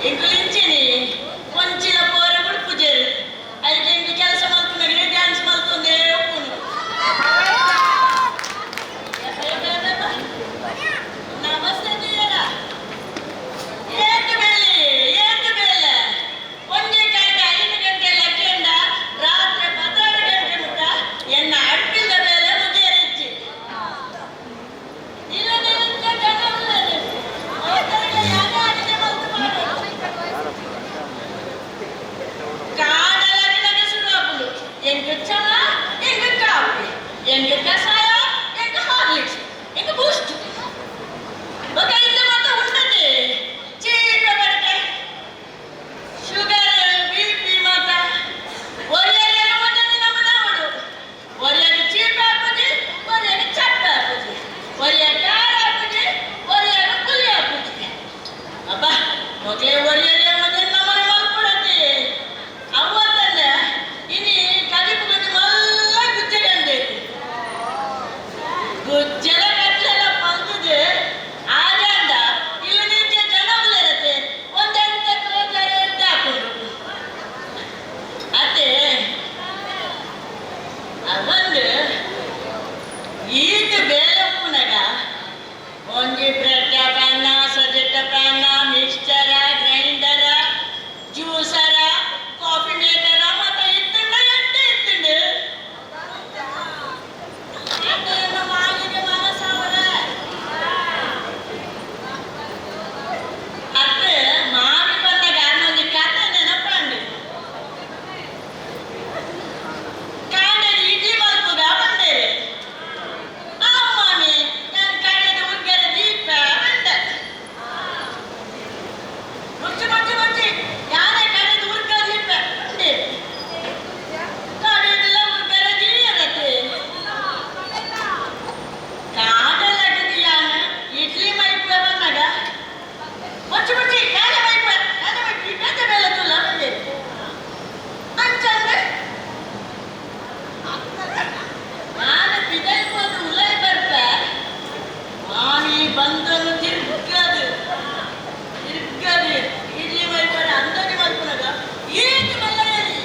ಎಂಕುಲಿಂಚೆನೆ ಕೊಂಚಿನ ಪೋರ ಗುಡ್ಪುಜೆ ಅದಕ್ಕೆ ಎಂಕು ಕೆಲಸ ಮಲ್ಪುನಗಡೆ ಡ್ಯಾನ್ಸ್ ಮಲ್ತೊಂದೇ ಉಪ್ಪುನು ನಮಸ್ತೆ ಜಿಯರ ಏತು ಬೇಲೆ ಒಂದೇ ಕಾಯ್ದ 5 ಗಂಟೆ ಲಕ್ಕೆಂಡ ರಾತ್ರಿ 12 ಗಂಟೆ ಮುಟ್ಟ ಎನ್ನ ಅಡ್ಪಿದ ಬೇಲೆ ಮುಗಿಯರಿಚ್ಚಿ ಕಾಡಲಗಿನಗೆ ಶುರುವಾಗುದು ಎಂಟು ಚಹ ಎಂಟು ಕಾಫಿ ಎಂಟು ಕಷಾಯ ಎಂಟು ಹಾರ್ಲಿಕ್ಸ್ ಎಂಟು ಬೂಸ್ಟ್ ಓಕೆ ಇದು ಮತ್ತೆ ಉಂಟದೆ ಚೀಪ ಬಡಕೆ ಶುಗರ್ ಬಿಪಿ ಮಾತ ಒರಿಯಾಗ ಮೊದಲು ನಮ್ಮ ನಾವಡು ಒರಿಯಾಗ ಚೀಪ ಹಾಕುದು ಒರಿಯಾಗ ಚಪ್ಪ ಹಾಕುದು ಒರಿಯಾಗ ಖಾರ ಹಾಕುದು ಒರಿಯಾಗ ಪುಲಿ ಹಾಕುದು ಅಬ್ಬಾ ಮಕ್ಕಳೇ ಒರಿಯಾಗ ಮೊದಲು ನಮ್ಮನೆ ಮಲ್ಕೊಡತ್ತೆ ಅವತ್ತಲ್ಲ ಇನಿ ಕಲಿಪು ಗುದ್ದಿ ಮಲ್ಲ ಗುಜ್ಜೆಗಂದೈತಿ ಗುಜ್ಜೆಲ ಕಟ್ಲೆಲ್ಲ ಪಂದುದು ಆಜಾಂಡ ಇಲ್ಲಿ ನಿಂಚೆ ಜನ ಉಳ್ಳರತ್ತೆ ಒಂದೆಂಟ ಕ್ರೋಜಾರೆ ಎದ್ದ ಹಾಕೊಂಡು ಅತ್ತೆ ಅವಂದು ಈತ ಬೇಲೆ ಉಪ್ಪುನಗ ಒಂಜಿ ಬ್ರೆಡ್ ಪ್ಯಾನ ಸಜೆಟ್ಟ ಪ್ಯಾನ ಮಿಕ್ಸ್ಚರ ಗ್ರೈಂಡರ ಜ್ಯೂಸರ ಕಾಫಿ ಮೇಕರ ಮತ್ತೆ ಇತ್ತುಂಡ ಎಡ್ಡೆ ಇತ್ತುಂಡು ಅದೇನು ಮಾಲಿಗೆ ಮನಸ್ಸಾವರ ಅತ್ತೆ ಮಾವಿ ಬಂದಾಗ ಅನ್ನೊಂದು ಕತೆ ನೆನಪಂಡು ಕಾಂಡಲ್ಲಿ ಇಡ್ಲಿ ಮಲ್ಪುಗ ಬಂದೇರೆ ಅಮ್ಮಮ್ಮಿ ನಾನು ಕಡೆದ ಉಗ್ಗರ ದೀಪ ಬಂದ ಮುಚ್ಚಿ ಯಾರೇ ಕಡೆದ ಉಗ್ಗರ ದೀಪ ಬಂದೆ ಕಡೆದೆಲ್ಲ ಉಗ್ಗರ ಜಿರಿಯರತ್ತೆ ಕಾಡಲಗದಿಯಾನ ಇಡ್ಲಿ ಮೈಪುವ ಬಂದಾಗ ಮುಚ್ಚಿ ಕಾಲೆ ಮೈಪುವ ಇಡ್ಡದ ಮೇಲೆ ತುಲ್ಲ ಬಂದೆ ಅಂಚಂದ್ರೆ ನಾನು ಬಿದೈಪೋದು ಉಲೈ ಬರ್ಪ ಮಾನಿ ಬಂದನು ತಿರ್ಗದು ಇಡ್ಲಿ ಮೈಪುವ ಅಂದಡಿ ಮಲ್ಪುನಗ ಈತು ಮಲ್ಲಯ್ಯರಿ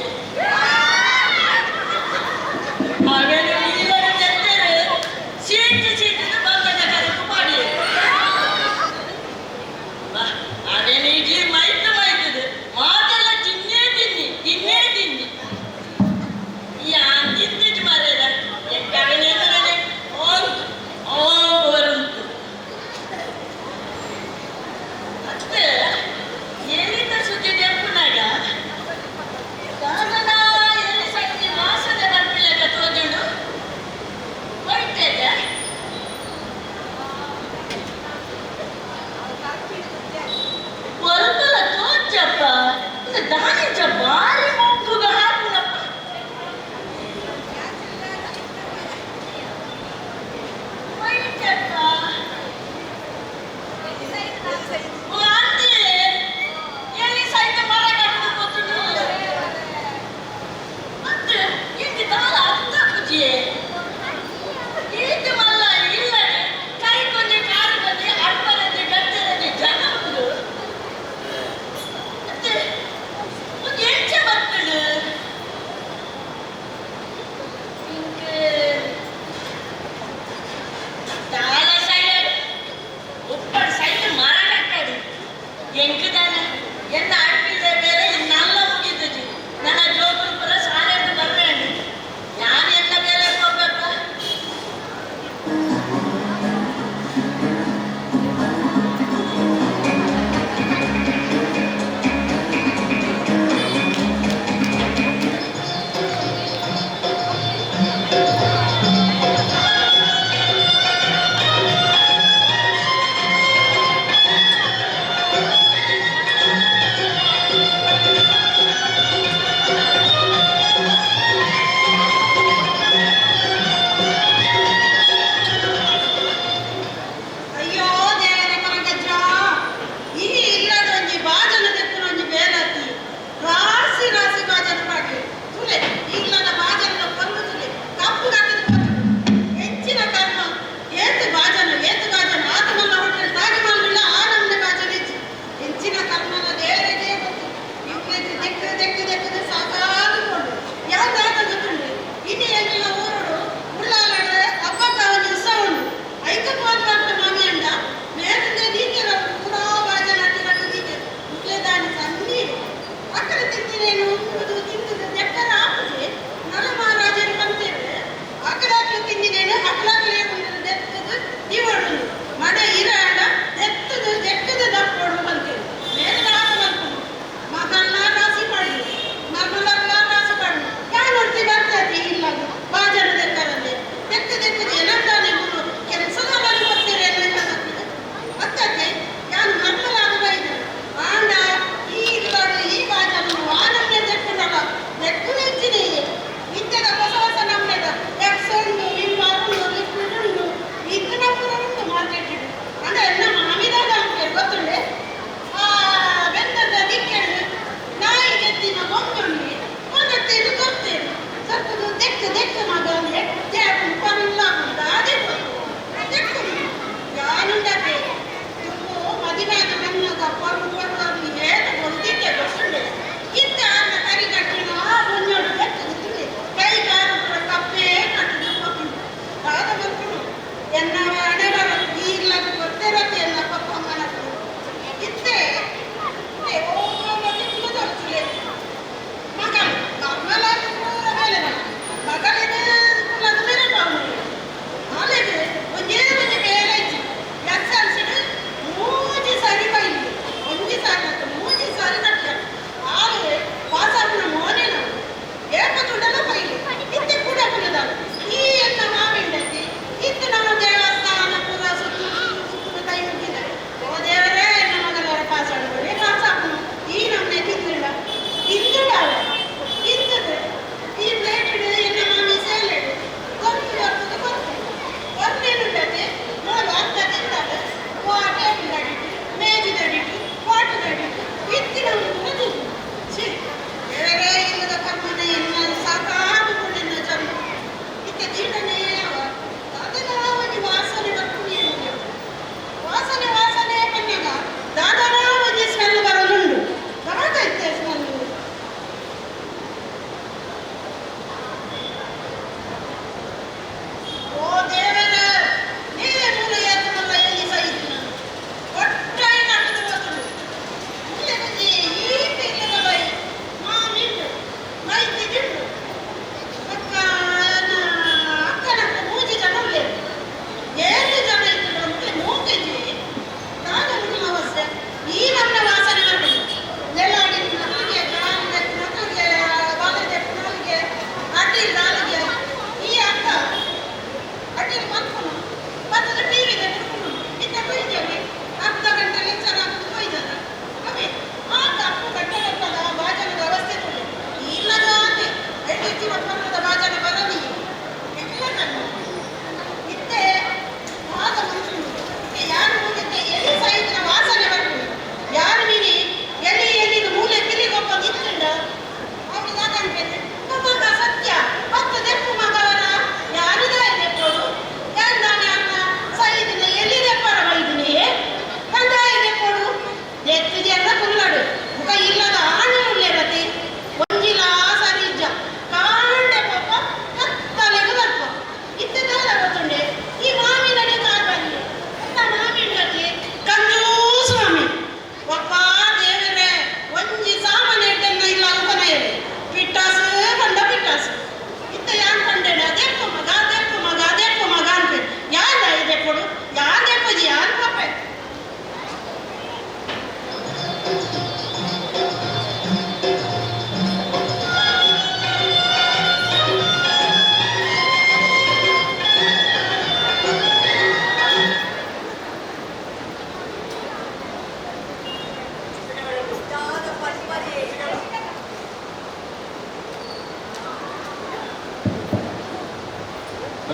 ಅವೇನು ನೀವರು ತೆತ್ತರೆ ಸೀಟು ಬಂದದ ಕರೆದು ಮಾಡಿ ಅದೇನು ಇಡ್ಲಿ ಮೈತದು ಮಾತೆಲ್ಲ ತಿನ್ನೇ ತಿನ್ನಿ ಯಾನ್ ತಿಂದಿದ್ದು ಮರೇದ ಎಕ್ಕವನೇನರನೆ ಓಂಟು ಮತ್ತೆ ಎಲ್ಲಿಂದ ಸುದ್ದಿ ನೆಪ್ಪುನಾಗ ಕಾರಣ ಎಲ್ಲಿ ಸಂಜೆ ವಾಸನೆ ಬರ್ಪಿಲ್ಲಕ ತೋಜುಂಡು ಹೊಯ್ತೇಗ ಒಲ್ಪಲ ತೋಜಪ್ಪ ಇದು ದಾನಿಜ ಬಾರಿ ಮುಗ್ಗುಗ ಹಾಕುನಪ್ಪ ಹೊಯ್ತಪ್ಪ ಓ ಆಂಟಿ ಎಲ್ಲಿ ಸೈತ ಮರ ಕಟ್ಟುದು ಗೊತ್ತುಂಡು ಮತ್ತೆ ಇಂಟಿ ದಾಲ ಅರ್ಧ ಪೂಜಿಯೇ ಈತು ಮಲ್ಲ ಇಲ್ಲಡೆ ಕೈ ಕೊಂಜಿ ಕಾರು ಕೊಂಜಿ ಅಡ್ಪರಂಜಿ ಗದ್ದೆರಂಜಿ ಜನ ಉಂಡು ಮತ್ತೆ ಒಂದು ಎಂಚೆ ಬರ್ತುಂಡು ಇಂಕೆ ದಾಲ ಸೈಡ್ ಉಪ್ಪಡ್ ಸೈಡ್ ಮರ ಕಟ್ಟಡು ಎಂಕುದಾನ ಎನ್ನ ಅಡ್ಪಿದ ಬೇರೆ ಇನ್ನಲ್ಲ ಮುಗಿದ್ದು ನನ್ನ ಜೋಗುರು ಪುರ ಸಾಲೆಂದು ಬರ್ಬೇಡಿ ಯಾರು ಎನ್ನ ಬೇರೆ ಹೋಗ್ಬೇಕ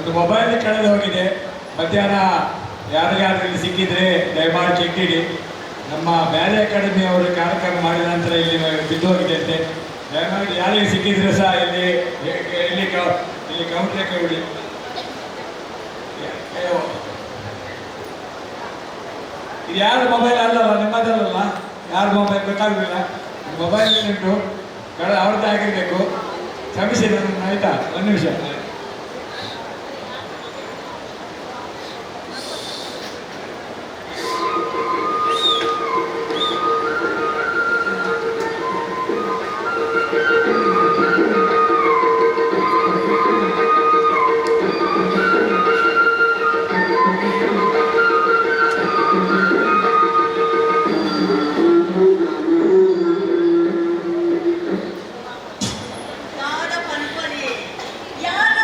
ಒಂದು ಮೊಬೈಲ್ ಕಳೆದು ಹೋಗಿದೆ. ಮಧ್ಯಾಹ್ನ ಯಾರಿಗಾದ್ರೂ ಇಲ್ಲಿ ಸಿಕ್ಕಿದ್ರೆ ದಯಮಾಡಿ ಚೆಕ್ಕಿಡಿ. ನಮ್ಮ ಬ್ಯಾಲೆ ಅಕಾಡೆಮಿ ಅವರು ಕಾರ್ಯಕ್ರಮ ಮಾಡಿದ ನಂತರ ಇಲ್ಲಿ ಬಿದ್ದು ಹೋಗಿದೆ ಅಂತೆ. ದಯಮಾಡಿ ಯಾರಿಗೆ ಸಿಕ್ಕಿದ್ರೆ ಸಹ ಇಲ್ಲಿ ಇಲ್ಲಿ ಕೌಂಟ್ರೆ ಕೊಡಿ. ಇದು ಯಾರ ಮೊಬೈಲ್ ಅಲ್ಲಲ್ಲ, ನಿಮ್ಮದಲ್ಲ. ಯಾರ ಮೊಬೈಲ್ ಗೊತ್ತಾಗಲಿಲ್ಲ. ಮೊಬೈಲ್ ಉಂಟು, ಅವ್ರದ್ದು ಆಗಿರಬೇಕು. ಕ್ಷಮಿಸಿ ನನ್ನ, ಆಯ್ತಾ? ಒಂದು ನಿಮಿಷ. ಯಾರ ಪನ್ಪರಿ, ಯಾರ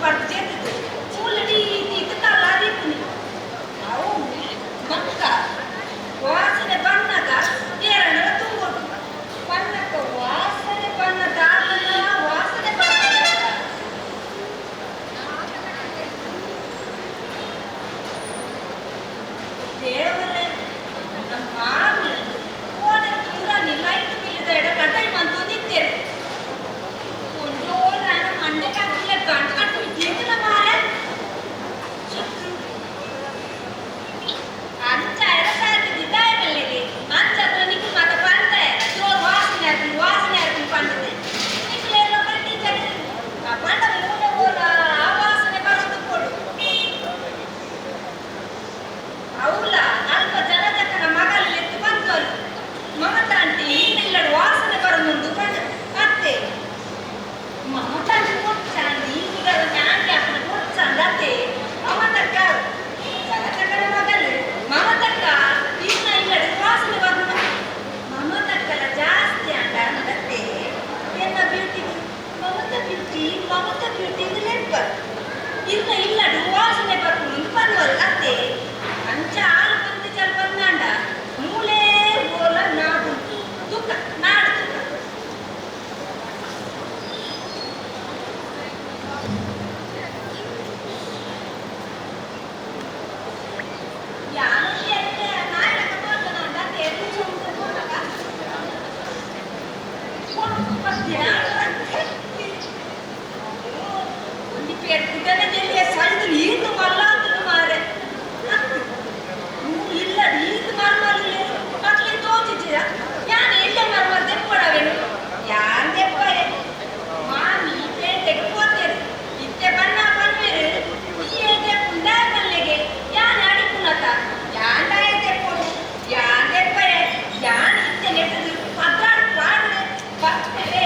ಪಡ್ದು ಜೇತಿದ್ದು ಚೂಲಡಿ ಇದು ತಲಾದಿ ಪುನಿ ಅವು ಮಕ್ಕ ವಾಸನೆ ಬಣ್ಣದ ಏರಣ ತುಂಬೋದು ಬಣ್ಣಕ್ಕ ವಾಸನೆ ಬಣ್ಣದ ವಾಸನೆ ಬಣ್ಣದ ದೇವರೇ ನಮ್ಮ ಮಾವು ಓಡೆ ಪೂರ ನಿಲೈಟ್ ಬಿಲ್ಲದ ಎಡ ಕಟೈ ಮಂತು ನಿಂತೇವೆ ಒಂದು ನಾನು ಮಂಡೆ ಕಾಕಿಲ್ಲ ಗಂಟು ಕಟ್ಟು ಜೀವನ ಮಾರೆ ಅಂಚ ಎರಸಾಗಿ ದಿದ್ದಾಯ ಬಲ್ಲಿಗೆ ಅಂಚತ್ರ ನಿಕ್ಕು ಮಾತ ಬಂದೆ ಜೋರ್ ವಾಸನೆ ಆಡ್ತೀನಿ ಪಂಡದೆ ನಿಕ್ಲೆಲ್ಲ ಬಟ್ಟಿ ಜಡಿ ಆ ಪಂಡ ಮೂಲೆ ಓಲ ಆ ವಾಸನೆ ಬರೋದು ಕೊಡು ಅವಳ ಅಲ್ಪ ಜನದಕ್ಕನ ಮಗಲ್ಲಿ ಎತ್ತು ಬಂತರು ಮಮತಾಂಟಿ ಇನ್ನಿಲ್ಲಡು ವಾಸನೆ ಬರೋದು ಕಂಡು ಅತ್ತೆ ಮಮತಾಂಟಿ ಕೊಡ್ಚಾಂಡಿ ಈಗ ಜ್ಞಾನ ಅಪ್ಪನ ಕೊಡ್ಚಾಂಡತ್ತೆ ಮಮತಕ್ಕ ಜನದಕ್ಕನ ಮಗಲ್ಲಿ ಮಮತಕ್ಕ ಇನ್ನ ಇಲ್ಲಡು ವಾಸನೆ ಬರೋದು ಮಮತಕ್ಕಲ ಜಾಸ್ತಿ ಅಂಡ ಅನ್ನದತ್ತೆ ಎನ್ನ ಬ್ಯೂಟಿ ಮಮತ ಬ್ಯೂಟಿ ಇದು ನೆನ್ಪರ್ ಇನ್ನ ಇಲ್ಲಡು ವಾಸನೆ ಬರ್ಕೊಂಡು ಬರುವರು ಅತ್ತೆ ಅಂಚ ಆಲು ಬಂದು ಚಲ್ ಬಂದಾಂಡ ಮೂಲೆ ಓಲ ನಾಡು ದುಃಖ ನಾಡು ದುಃಖ ಯಾರಿಗೆ ನಾಯಕ ತೋರ್ನ ಅಂದ ಎದ್ದು ಸುಮ್ಮನೆ ಕೊಡಕ ಒಂದು ಪೇಟ್ ಕುಟನ ಜಲ್ಲಿ ಸೈದು ಈತು ಮಲ್ಲಾಂತು ಮಾರೆ ಇಲ್ಲ ಈತು ಮರ್ಮಲ್ಲಿ ಮಕ್ಳಿ ತೋಚಿದ್ದೀರ ಯಾನ್ ಎಲ್ಲೆ ಮರ್ಮ ತೆಪ್ಪಡವೇನು ಯಾನ್ ತೆಪ್ಪರೆ ಮಾಮಿ ಪೇಟೆಗೆ ಹೋಗ್ತೇನೆ ಇತ್ತೆ ಬಣ್ಣ ಬಂದ್ಮೇಲೆ ಈಯೆ ಪುಂಡಾಯ ಮಲ್ಲಿಗೆ ಯಾನ್ ಅಡಿಪುನತ ಯಾನ್ ಡಾಯ ತೆಪ್ಪಡು ಯಾನ್ ತೆಪ್ಪರೆ ಯಾನ್ ಇತ್ತೆ ನೆಟ್ಟದು ಪದ್ರಾಡು ಪಾಡ್ರೆ ಬರ್ತೇವೆ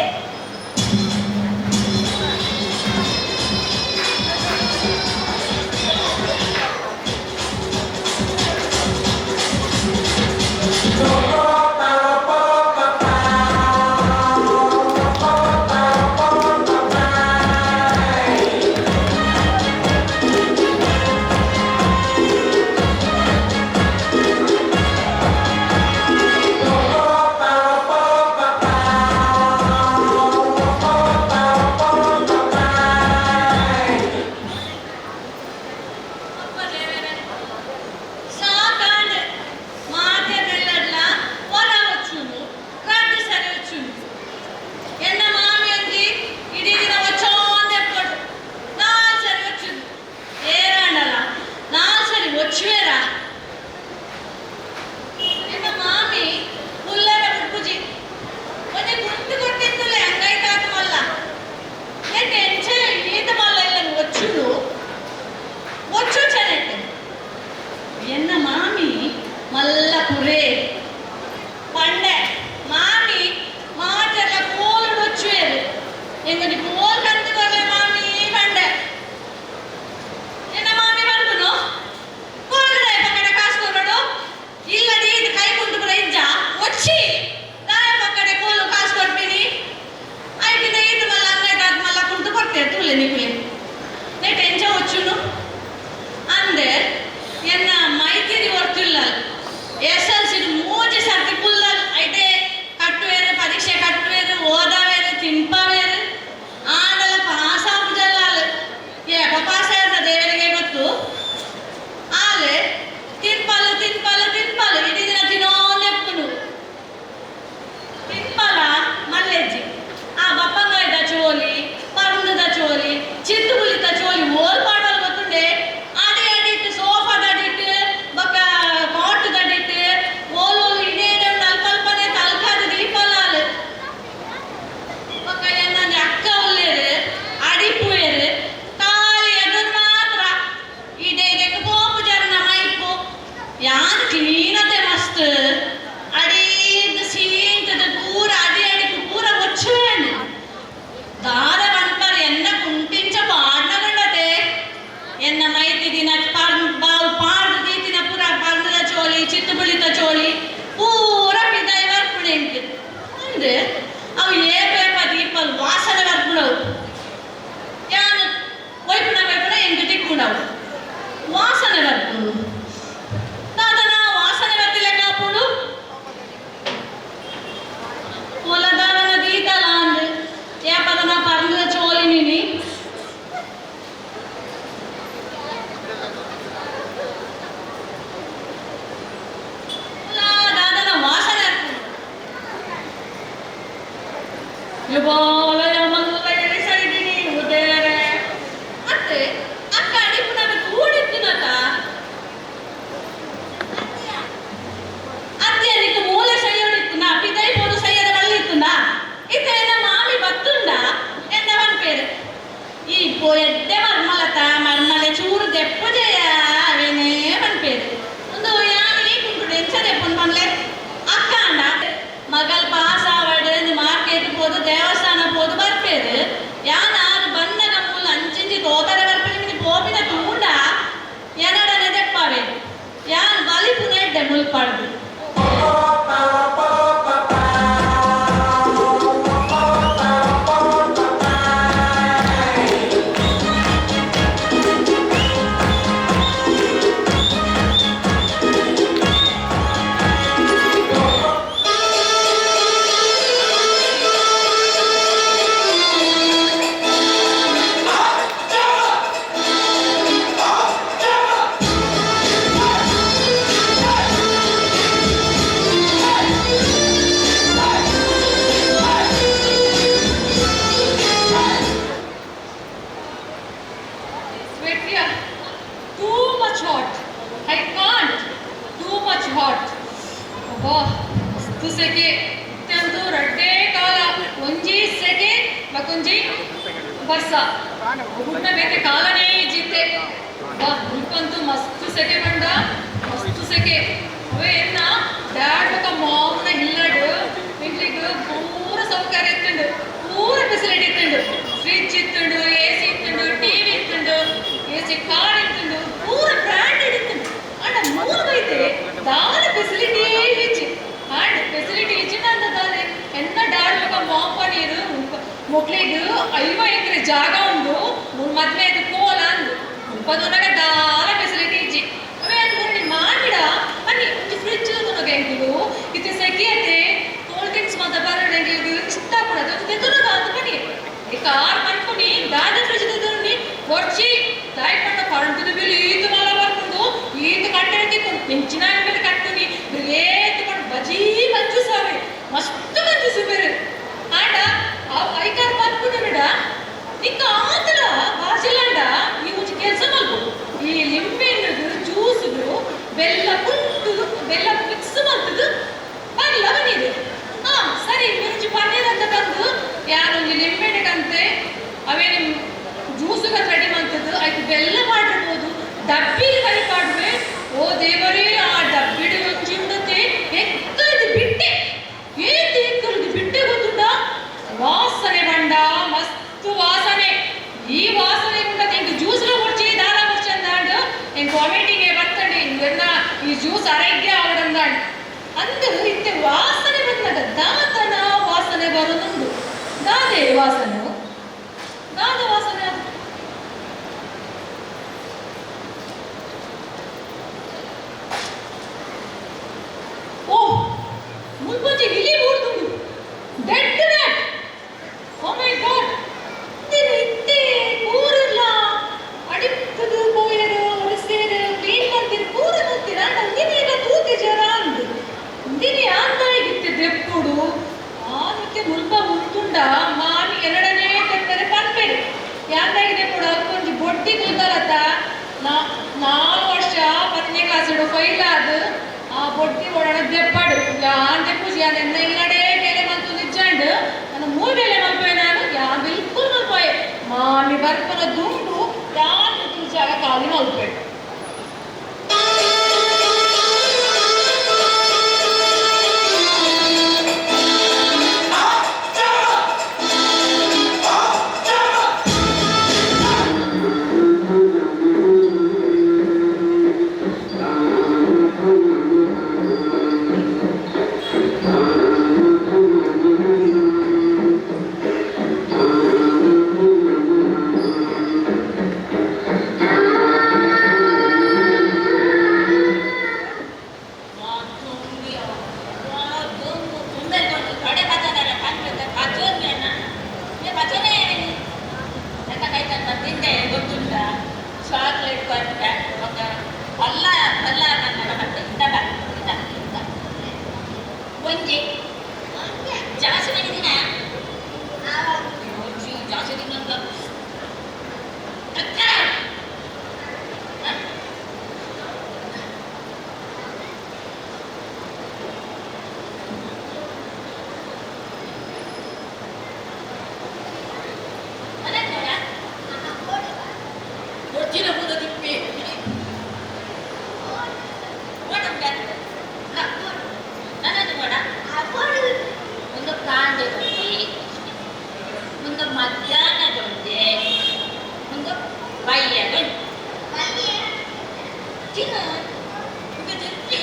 ಎಡ್ಡೆ ಮರ್ಮಲತ ಮರ್ಮಲೆ ಚೂರು ದೆಪ್ಪು ಜಯ ಅವೇನೇ ಮನ್ಪೇರು ಒಂದು ಯಾನಿಗೆ ಕುಂಟು ಎಂಚದೆ ಪುನ್ಮನ್ಲೆ ಅಕ್ಕ ಅಂಡ ಮಗಲ್ ಪಾಸ್ ಆವಡ್ ಮಾರ್ಕೆಟ್ ಪೋದು ದೇವಸ್ಥಾನ ಪೋದು ಬರ್ಪೇರು ಯಾನ ಬನ್ನಗ ಮೂಲ ಅಂಚಿಂಚಿ ತೋತರೆ ಬರ್ಪೇರು ಪೋಪಿನ ತೂಂಡ ಎನಡನೆ ದೆಪ್ಪಾವೆ ಯಾನ್ ಬಲಿಪುನ ಎಡ್ಡೆ ಮುಲ್ಪಾಡ್ದು ವರ್ಷ ಹುಟ್ಟ ಬೇತೆ ಕಾಲನೇ ಜಿತ್ತೆ ಉಳ್ಕಂತೂ ಮಸ್ತ್ ಸೆಕೆ ಬಂದ ಮಸ್ತ್ ಸೆಕೆ ಅವೇ ಎನ್ನ ಡ್ಯಾಡ್ ఒక ಮಾವನ ಹಿಲ್ಲಡು ಇಂಟ್ಲಿಗೆ ಪೂರ ಸೌಕರ್ಯ ಇತ್ತಂಡು ಪೂರ ಫೆಸಿಲಿಟಿ ಇತ್ತಂಡು ಫ್ರಿಡ್ಜ್ ಇತ್ತಂಡು ಎಸಿ ಇತ್ತಂಡು ಟಿವಿ ಇತ್ತಂಡು ಎಸಿ ಕಾರ್ ಇತ್ತಂಡು ಪೂರ ಬ್ರಾಂಡೆಡ್ ಇತ್ತಂಡು ಅಂಡ ಮೂರು ಬೈತೆ ದಾಲ ಫೆಸಿಲಿಟಿ ಇಚ್ಚಿ ಅಂಡ್ ಫೆಸಿಲಿಟಿ ಇಚ್ಚಿನ ಅಂತ ದಾಲೆ ಎನ್ನ ಡ್ಯಾಡ್ ఒక ಮಾವ ಪನೀರು ಮೊಕ್ಳಿಗೆ 5 ಎಕರೆ ಜಾಗ ಉಂಡು ಮದ್ವೆ ಅದು ಕೋಲ ಅಂದು ಉಪದೊನಗ ದಾಲ ಫೆಸಿಲಿಟಿ ಇಜ್ಜಿ ಅವೇ ಅನ್ಕೊಂಡು ಮಾಡಿಡ ಬನ್ನಿ ಒಂದು ಫ್ರಿಡ್ಜ್ ನನಗೆ ಹೆಂಗಿದು ಇದು ಸೆಕೆಯತೆ ಕೋಲ್ಡ್ ಡ್ರಿಂಕ್ಸ್ ಮಾತ ಬರೋಣೆಂಗಿದು ಇಷ್ಟ ಕೊಡೋದು ಅದು ತೆತ್ತುನಗ ಅಂತ ಬನ್ನಿ ಈ ಕಾರ್ ಮಾಡ್ಕೊಂಡು ದಾದ ಫ್ರಿಡ್ಜ್ ತೆತ್ತುನಿ ವರ್ಷಿ ದಾಯ್ ಪಟ್ಟ ಕರೆಂಟ್ ಬಿಲ್ ಈತ ಮಾಲ ಬರ್ಕೊಂಡು ಈತ ಕಟ್ಟೆ ತಿಕ್ಕೊಂಡು ಪೆಂಚಿನ ಮೇಲೆ ಕಟ್ಟುನಿ ಏತ್ ಕೊಂಡು ಬಜಿ ಮಂಜು ಸಾವೆ ಮಸ್ತ್ ಮಂಜು ಸುಬೇರೆ ಆಡ ಆ ಐಕಾರ್ ಬರ್ಕೊಂಡ ನಿಕ್ಕ ಆತಲ ಬಾಜಿಲಂಡ ಈ ಮುಂಚೆ ಕೆಲಸ ಮಾಡ್ಬೋದು ಈ ಲಿಂಬೆಹಣ್ಣು ಜ್ಯೂಸ್ದು ಬೆಲ್ಲ ಕುಂಟು ಬೆಲ್ಲ ಮಿಕ್ಸ್ ಮಾಡ್ತದ್ದು ಬರಲ್ಲ ಬನ್ನಿದೆ ಹಾ ಸರಿ ಮುಂಚೆ ಪನ್ನೀರ್ ಅಂತ ತಂದು ಯಾರೊಂದು ಲಿಂಬೆಹಣ್ಣಗಂತೆ ಅವೇ ನಿಮ್ಮ ಜ್ಯೂಸ್ಗೆ ರೆಡಿ ಮಾಡ್ತದ್ದು ಆಯ್ತು ಬೆಲ್ಲ ಮಾಡಿರ್ಬೋದು ಡಬ್ಬಿಗೆ ಕೈ ಮಾಡುವೆ ಓ ದೇವರೇ ಆ ಡಬ್ಬಿಡು ಮುಂಚಿಂದತೆ ಎಕ್ಕದು ಬಿಟ್ಟೆ ಏತು ಎಕ್ಕದು ಬಿಟ್ಟೆ ಗೊತ್ತುಂಟ ವಾಸನೆ ಬಂಡ ಮಸ್ತ್ ವಾಸನೆ ಈ ವಾಸನೆ ಕೂಡ ನಿಂಗೆ ಜ್ಯೂಸ್లో ಮುರ್ಚಿ ದಾಲ ಮುರ್ಚಿ ಅಂದಾಂಡು ನಿಂಗೆ ವಾಮಿಟಿಂಗ್ ಬರ್ತಂడి ಇಂದೆಲ್ಲ ಈ ಜ್ಯೂಸ್ ಆರೋಗ್ಯ ಅವಡಂದಾಂಡು ಅಂದು ಇತ್ತೆ ವಾಸನೆ ಬಂದಾಗ ದಾತನ ವಾಸನೆ ಬರೋದುಂಡು ದಾದೆ ವಾಸನೆ ದಾದ ವಾಸನೆ ಅದು ಓ ಮುಲ್ಪಂಜಿ ಇಲಿ ಮೂಡ್ದುಂಡು dead rat Oh my god! ಇತ್ತೆ ಪೂರಲ್ಲ ಅಡಿಪ್ಪದು ಪೋಯರು ಒರೆಸೇರು ಕ್ಲೀನ್ ಮಾಡ್ತೀರಿ ಪೂರ ನೋಡ್ತೀರಾ ನಂಗಿನ ತೂತೆ ಜರ ಅಂದು ಇಂದಿನಿ ಆಂದಾಗಿತ್ತೆ ದೆಪ್ಪುಡು ಆನಕ್ಕೆ ಮುಲ್ಪ ಮುಂತುಂಡ ಮಾನಿ ಎರಡನೇ ಕಟ್ಟರೆ ಪನ್ಪೇರು ಯಾಂದಾಗಿದೆ ಕೂಡ ಕೊಂಚ ಬೊಟ್ಟಿ ಕೂದಲತ್ತ 4 ವರ್ಷ 10ನೇ ಕ್ಲಾಸ್ ಫೈಲ್ ಆದ ಆ ಬೊಟ್ಟಿ ಓಡಾಡ ದೆಪ್ಪಡು ಯಾನ್ ದೆಪ್ಪುಜಿ ಯಾನ್ ಎನ್ನ ಇಲ್ಲಡೆ ಬೇಲೆ ಮಂತು ನಿಜ್ಜಂಡು ನನ್ನ ಮೂರು ಬೇಲೆ ಮಲ್ಪೆ ನಾನು ಯಾ ಬಿಲ್ಕುಲ್ ಮಲ್ಪೆ ಮಾಮಿ ಬರ್ಪನ ದುಂಡು ಯಾನ್ ಜಾಗ ಖಾಲಿ ಮಲ್ಪೆ ಬಜ್ಜಿನ ಮುದದಿಪ್ಪೆ ನನ್ನದು ಮಾಡ ಒಂದು ಕಾಂಡೆ ಬಜ್ಜಿ, ಒಂದು ಮಧ್ಯಾಹ್ನದೊಂದೆ, ಒಂದು ಬಯ್ಯಗೊಂಡು ಚಿನ್ನ ಮುಗಿದಿರ್ತಿ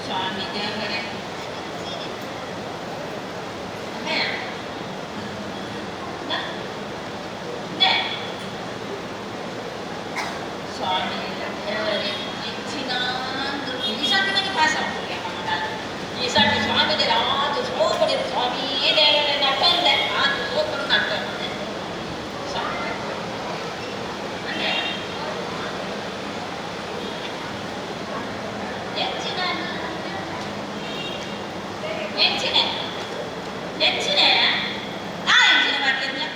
ಸ್ವಾಮಿ ದೇವರೇ ಸ್ವಾಮಿ ದೇವರೇ ಹೆಚ್ಚಿನ ಈ ಸಾಟಿ ನನಗೆ ಪಾಸ ಆಗ್ತದೆ ಈ ಸಾಟಿ ಸ್ವಾಮಿ ದೇವರ ಅದು ಸೋಪಡಿ ಸ್ವಾಮಿ ದೇವರೇ ನಟ್ಟಂದೆ ಅದು ಸೋಪಡು ನಟ್ಟಂದೆ ಸ್ವಾಮಿ ಅಂದ್ರೆ ಹೆಚ್ಚಿನ ಹೆಚ್ಚಿನ ಹೆಚ್ಚಿನ ನಾ ಹೆಚ್ಚಿನ ಮಾಡ್ತಿದ್ದೆ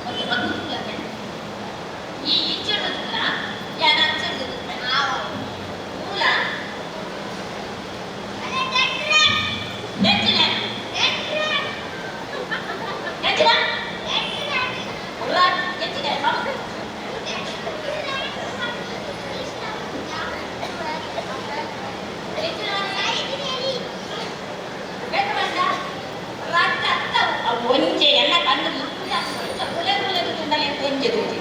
ಮತ್ತೆ ಬಂದು ಈ ಇಚ್ಛೆಡುತ್ತಿಲ್ಲ ಯಾನ ಅನ್ಸಿರ್ತಿದ್ದೆ ಮೂಲ ಹೆಚ್ಚಿನ ಹೆಚ್ಚಿನ ಉಳ್ಳ ಹೆಚ್ಚಿನ ಒಂಜೆ ಎಲ್ಲ ಕಣ್ಣು ಕುಲೆ ಕುಲೆ ತುಂಡಲ್ಲಿ ಒಂಜೆ ದೂಜಿ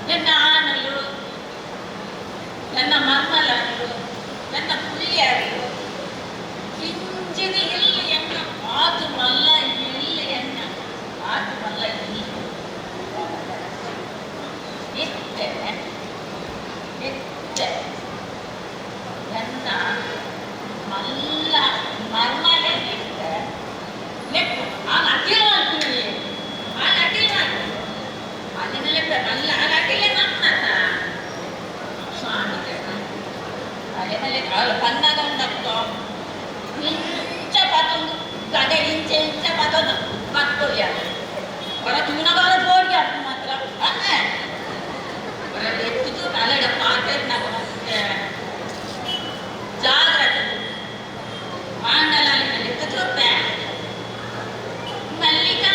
ನನ್ನ ಆನಲು ನನ್ನ ಮರ್ಮಲರು ನನ್ನ ಪುಳಿಯರು ಕಿಂಚಿದ ಇಲ್ಲಿ ಎನ್ನ ಮಾತು ಮಲ್ಲ ಇಲ್ಲಿ ಎನ್ನ ಮಾತು ಮಲ್ಲ ಇಲ್ಲಿ ಇತ್ತೆ ಇತ್ತೆ ಎನ್ನ ಮಲ್ಲ ಮರ್ಮಲ ಇತ್ತೆ ಲೆಕ್ಕ ಆ ಅಡ್ಡಿಲ್ಲ ಅಂತೀನಿ ಆ ಅಡ್ಡಿಲ್ಲ ಅದನ್ನೆಲ್ಲ നല്ല അകട്ടിലെ നന്നല്ല സ്വാമി അതിനല്ലേ പന്നതുണ്ടോ ಇಂಚ ಪತ್ತೊಂದು ಗದೆ ಇಂಚ ಪತ್ತೊಂದು ಪತ್ತೊಯ್ಯ ಹೊರ ತುಣಗಾಲ ಬೋಡಿ ಅಪ್ಪ ಮಾತ್ರ ಹೊರ ಎತ್ತಿದ್ದು ಅಲೆಡ ಪಾಟೆರ್ನ ಜಾಗ್ರತೆ ಆಂಡಲಾಲಿನಲ್ಲಿ ಎತ್ತಿದ್ರು ಮಲ್ಲಿಕಾ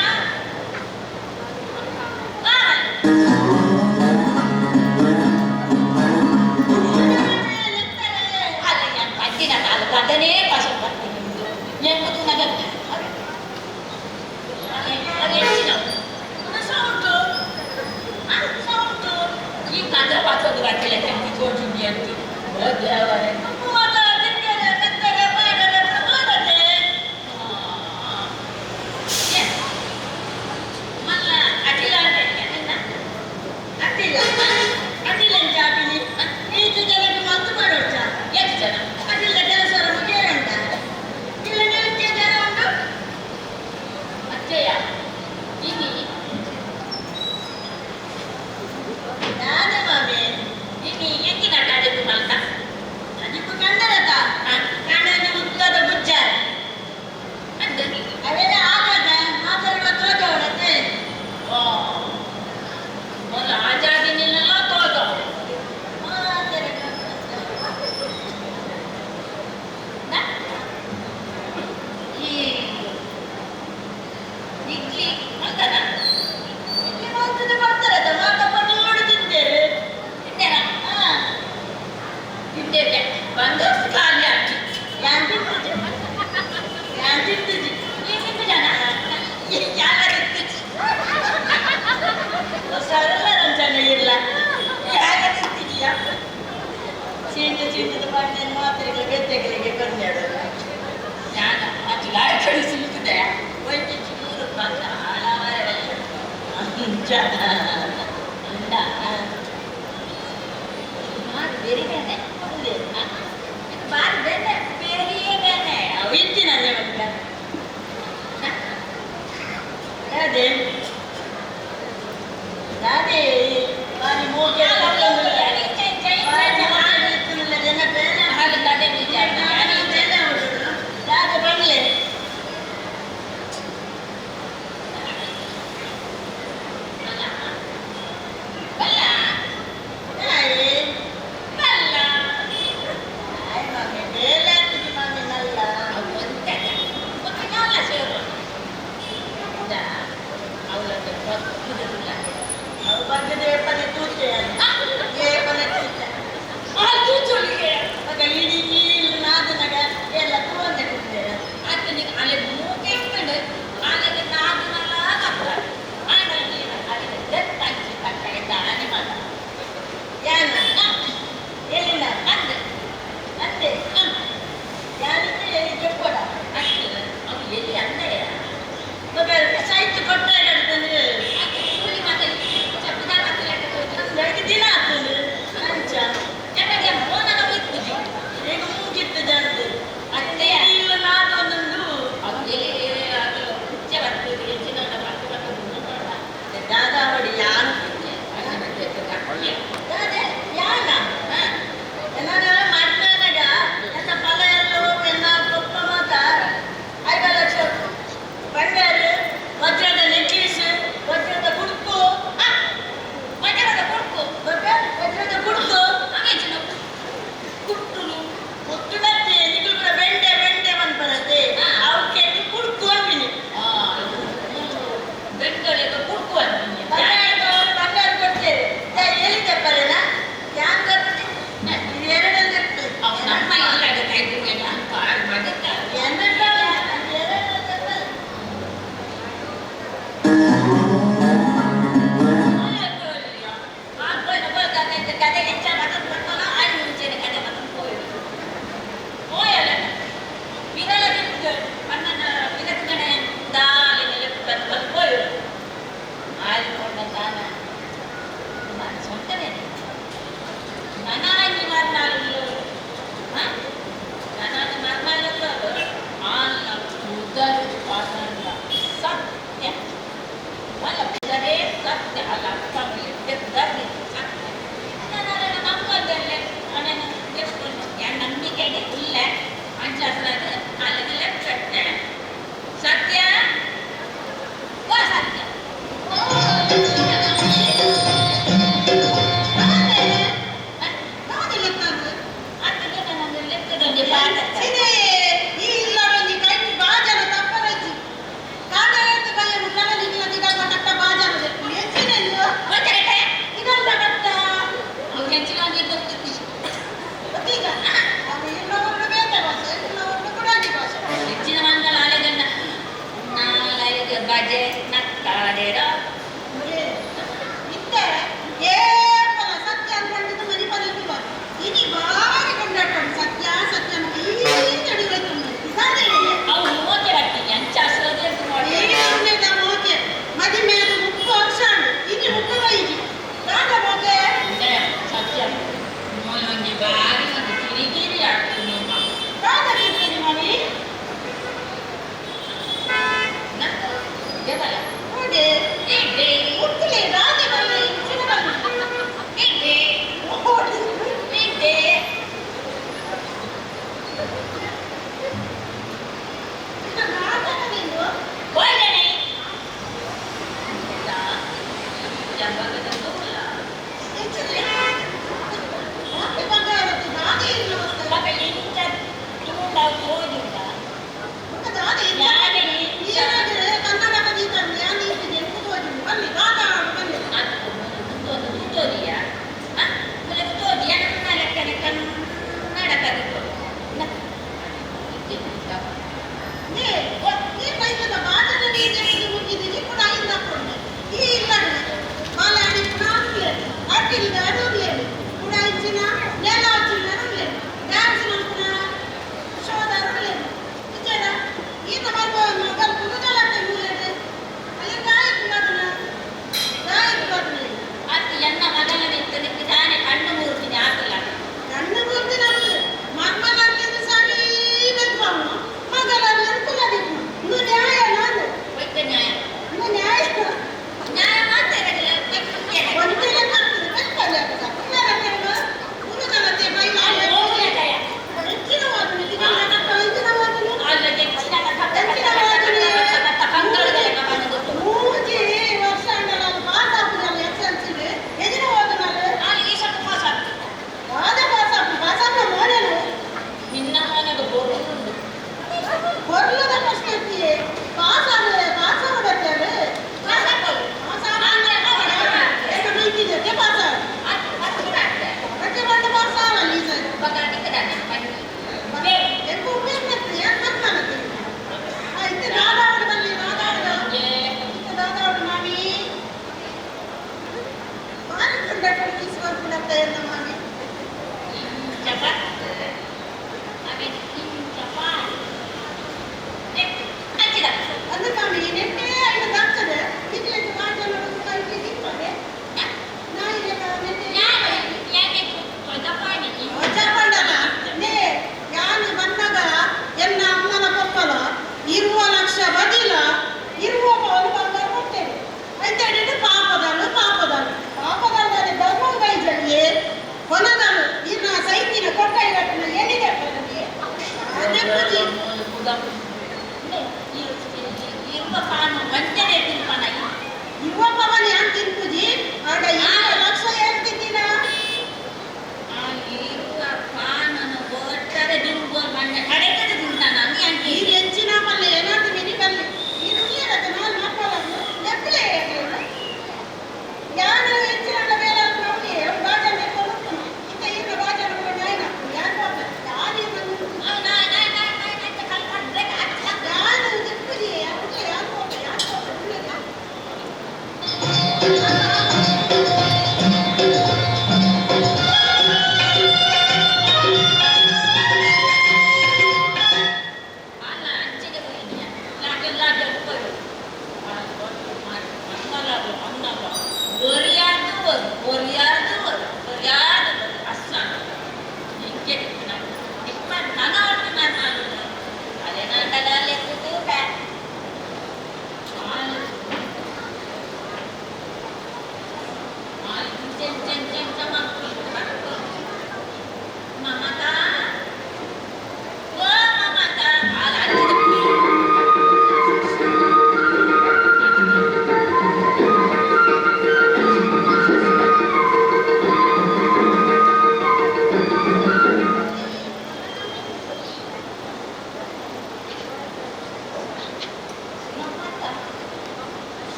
ಅದನ್ನೇ ಪಾಸ ಬರ್ತೀನಿ ಎಂಬುದು ನಗತ್ತೆ ಅದು ಹೆಚ್ಚಿನ ಸೌಂಟು ಈ ಕಥೆ ಪಾತ್ರದ ಗಂಟೆಲೆ ತೆಗೆದುಕೊಂಡಿದ್ದಿ ಅಂತ ದೇವರೇ ಮಲ್ಲ ಅಡ್ಡಿಲ್ಲ ಅಡ್ಡಿಲ್ಲ ಅಡ್ಡಿಲ್ಲ ಜಾಬಿನಿ ಈಚು ಜನಕ್ಕೆ ಮದ್ದು ಮಾಡೋಣ ಎಷ್ಟು ಜನ ಅಡ್ಡಿಲ್ಲ ಕೆಲಸವರ ಮುಗಿಯೇ ಉಂಟ ಇಲ್ಲ ನಿತ್ಯ ಜನ ಉಂಟು ಅಚ್ಚಯ್ಯ ಇನಿ ನಾನೇ ಮಾಮಿ ಇನಿ ಎಂಗಿನ ಕಾಡಿದ್ದು ಮಲ್ತ ಅದಕ್ಕೂ ಕಂಡರತ ಕಾಡಲ್ಲಿ ಉದ್ದದ ಬುಜ್ಜ ಅವೆಲ್ಲ ಆಗದ ಮಾತಾಡುವ ತೋಟ ಹೊಡತ್ತೆ ಮೊದಲ ಆಜಾದಿನೆಲ್ಲ ತೋಟ ಇಡ್ಲಿ ಅಂತನ ಇಡ್ಲಿ ಮಾಡ್ತದೆ ಬರ್ತಾರದ ಮಾತಪ್ಪಟ್ಟು ನೋಡುತ್ತಿದ್ದೇವೆ ತಿಂದೇನ ತಿಂದೇವೆ ಬಂದು ಖಾಲಿ ಹಾಕಿ ಯಾನ್ ತಿಂತಿದ್ದೆ ನೀನು ತಿಂದು ಜನ ಯಾರ ತಿಂತಿದ್ದಿ ಸರಳ ರಂಜನೆ ಇಲ್ಲ ಯಾರ ತಿಂತಿದೀಯ ಚೀಂಟದ ಬಾಂಡೆನ ಮಾತ್ರೆಗಳು ಬೆಚ್ಚಗಳಿಗೆ ಬಂದಾಡಲ್ಲ ഞാൻ അച്ഛനായിട്ട് സിൽക്കിന്റെ പോയിട്ട് ചൂട് പല ആളവരല്ല ಬೇರೆ ಬೇನೆ ಬಾರಿ ಬೇನೆ ಬೇರೆ ಬೇನೆ ಇತ್ತಿನಲ್ಲೇ ಬಂದ ಅದೇ ಅದೇ ಬಾರಿ ಮೂಕೆ ಜನ ಬೇರೆ ಹಾಗೆ ಕಡೆ ವಿಚಾರ ರಾಜ ಬಂಗ್ಲೆ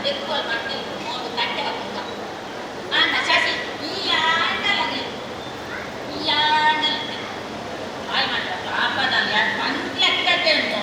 ತೆಕ್ಕೋಲ್ ಮಾಡ್ತೀವಿ ಒಂದು ತಟ್ಟೆ ಹಾಕುತ್ತ ಅಣ್ಣ ಶಶಿ ಈ ಆಂಡಲಗೆ ಈ ಆಂಡಲಗೆ ಹಾಯ್ ಮಾಡ್ತಾರೆ ಆಪದಲ್ಲಿ ಯಾರು ಪಂಕ್ಲೆಕ್ಕತೆ ಉಂಟು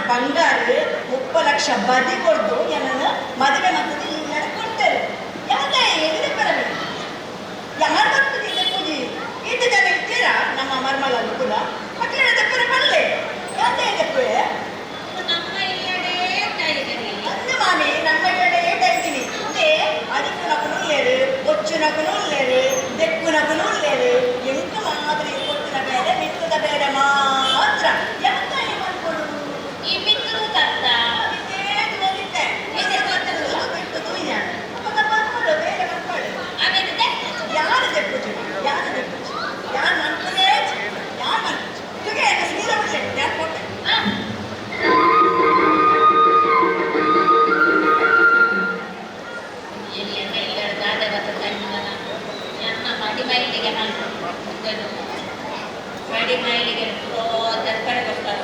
ಬಂಗಾರ 30 ಲಕ್ಷ ಬದಿ ಕೊಡ್ದು ಏನನ್ನು ಮದುವೆ ಮಕ್ಕಳು ಕೊಡ್ತಾರೆ ಯಾಕೆ ಎಲ್ಲಿ ಬರಬೇಕು ಯಾರು ಬರ್ತದೆ ಇದೆ ಪೂಜೆ ಇಷ್ಟು ಜನ ಇರ್ತೀರಾ ನಮ್ಮ ಮರ್ಮಲ ಕೂಡ ಮಕ್ಕಳ ದಪ್ಪರ ಬರಲೆ ಯಾಕೆ ದಪ್ಪೆ ನಮ್ಮ ಇಲ್ಲಡೆ ಟೈಗರಿ ಅಂದ ಮಾಮಿ ನಮ್ಮ ಇಲ್ಲಡೆ ಟೈಗಿನಿ ಅದೇ ಅಡಿಕುನಕನು ಇಲ್ಲೇರು ಒಚ್ಚುನಕನು ಇಲ್ಲೇರು ದೆಕ್ಕುನಕನು ಇಲ್ಲೇರು ಎಂಟು ಮಾತ್ರ ಕೊಟ್ಟಿನ ಬೇರೆ ಮಿಕ್ಕದ ಬೇರೆ ಮಾತ್ರ ಯಾಕೆ ಈ ಮಿಕ್ಕದು ತತ್ತ ಯಾರು ತೆಪ್ಪುಜು ಯಾರು ತೆಪ್ಪುಜು ಯಾರು ಮನ್ಪುದೇ ಯಾರು ಮನ್ಪುಜು ತುಗೆ ಸೀರ ಬಿಡ್ಲೆ ಯಾರು ಕೊಟ್ಟೆ ಎಲ್ಲಿ ಎಲ್ಲ ದಾದೆ ಬತ್ತ ಕಣ್ಣಿನ ನನ್ನ ಮಡಿ ಮೈಲಿಗೆ ನಾನು ಮಡಿ ಮೈಲಿಗೆ ತರ್ಕರೆಗೋಸ್ಕರ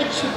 వచ్చు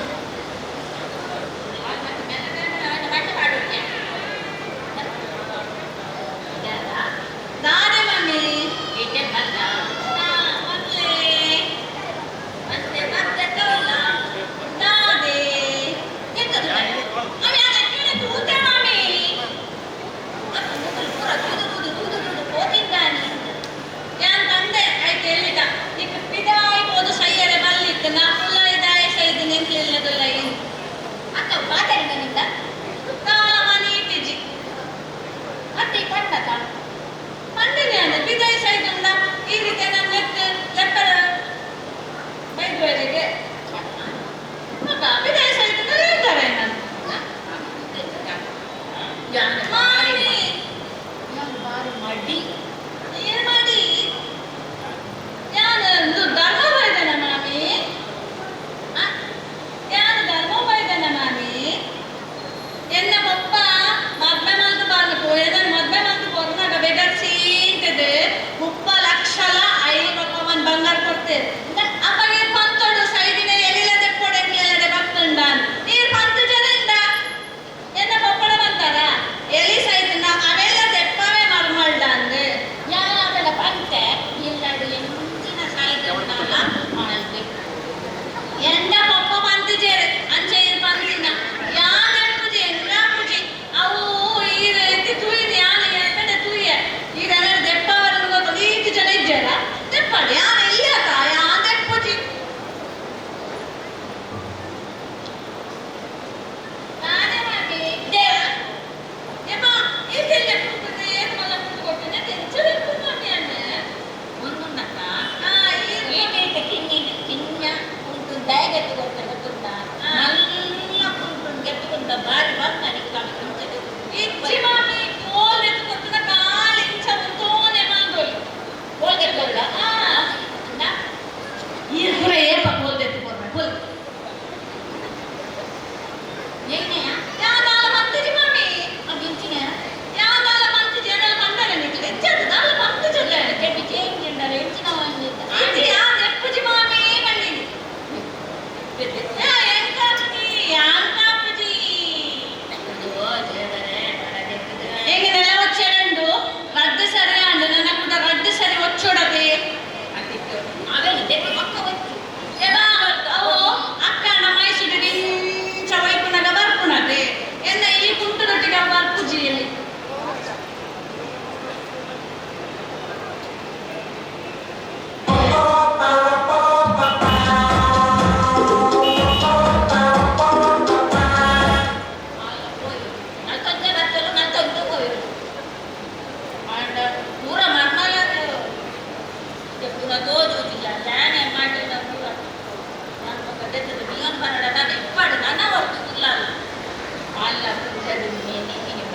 ನಾನೇ ಮಮ್ಮಿ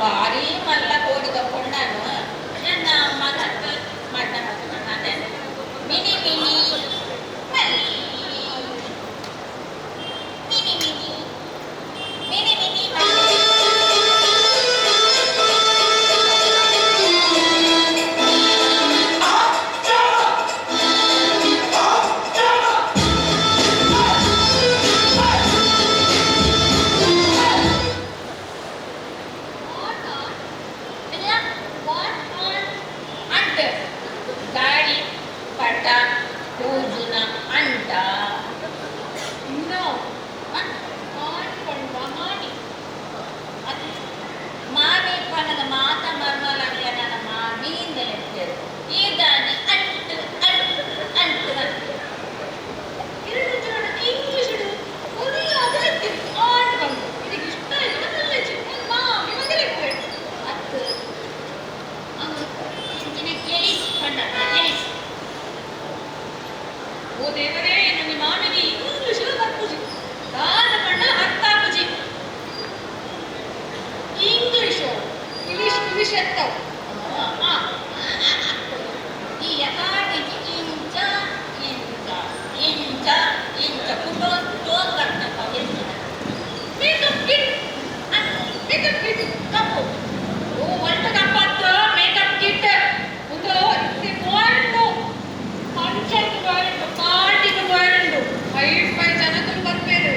ಭಾರಿ ಮಲ್ಲ ಕೋಡಿಗ ಕೊಂಡಾನು ನನ್ನ ಮಗ ಮಡ್ಡ ಮಿನಿ ಮಿನಿ ಮಲ್ಲಿ ಮಿನಿ ಮಿನಿ ಮಿನಿ ಮಿನಿ ಮಲ್ಲಿ ಗಾಳಿ ಪಟ ಕೂಜುನ ಅಂಟ ಇನ್ನೂ ಮಾಮಿ ಪಣದ ಮಾತ ಮರ್ಮಲಾಗ್ಲ ನನ್ನ ಮಾಮಿಯಿಂದ ಇರ್ತೇವೆ ಈಗಾನೆ ಅಂಟು ಅಂಟು ಅಂಟು ಅಂಟು ಎರಡು ಜನ ಇಂಗ್ಲಿಷ್ ಒಂದು ಅದಕ್ಕೆ ಆಡ್ಕೊಂಡು ಇದಕ್ಕೆ ಇಷ್ಟ ಇಲ್ಲ ಕಾಲೇಜ್ ಮಾಮಿ ಮಗಲಿಕ್ಕೆ ಮತ್ತು ಇಂಚಿನ ಕೇಳಿಸಿ ಪಂಡ ಕೇಳಿಸಿ ಓ ದೇವರೇ ನನ್ನ ಮಾಮಿಗೆ ಇಂಗ್ಲಿಷ್ ಬರ್ಪುಜಿ ದಾದ ಪಂಡ ಹತ್ತಾಪುಜಿ ಇಂಗ್ಲಿಷ್ ಇಂಗ್ಲಿಷ್ ಎತ್ತವು ಈ ಯಕಾಟಿಗೆ ಇಂಚ ಇಂಚ ಇಂಚ ಇಂಚ ಕುಟೋ ಕಟ್ಟಪ್ಪ ಎಂಚಿನ ಮೇಕಪ್ ಕಿಟ್ ಕಪ್ಪು ಓ ಒಳ್ಳೆ ಕಪ್ಪತ್ತು ಮೇಕಪ್ ಕಿಟ್ ಒಂದು ಇದು ಗೋಲ್ಡು ಫಂಕ್ಷನ್ ಗೋಲ್ಡು ಪಾರ್ಟಿಗೆ ಗೋಲ್ಡು 5 ಜನಕ್ಕೆ ಬರ್ಬೇಕು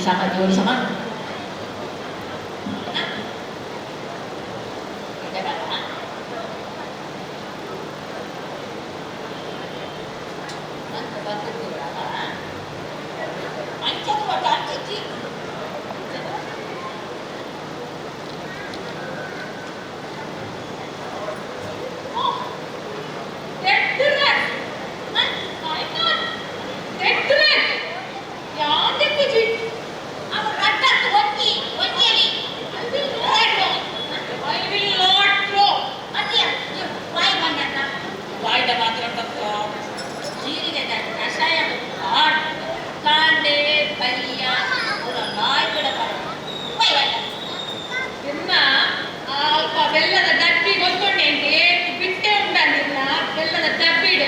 sama Joni sama. Ada apa? Nanti bantu berapa? Anca tuh ada anca sih. Oh, ಎತ್ತುರನ್ ಆಯ್ತಾನ್ ಎತ್ತುರನ್ ಯಾವ್ದೇ ಪೂಜಿ Aku rata tuh wangi, wangi ni. I will not throw Mati ya, why mana tak? ವಾಯ್ದ ಮಾತ್ರ ತಕ್ಕ Diri kita, saya hard, kande, balia, orang lain berapa? Why why? ಇನ್ನ ಅಲ್ಪ ಬೆಲ್ಲದ ಡಬ್ಬಿ ಗೊತ್ತುಂಟೇಂಟಿ ಬಿಟ್ಟೆ ಉಂಡಲ್ಲಿನ್ನ ಬೆಲ್ಲದ ಡಬ್ಬಿಡ್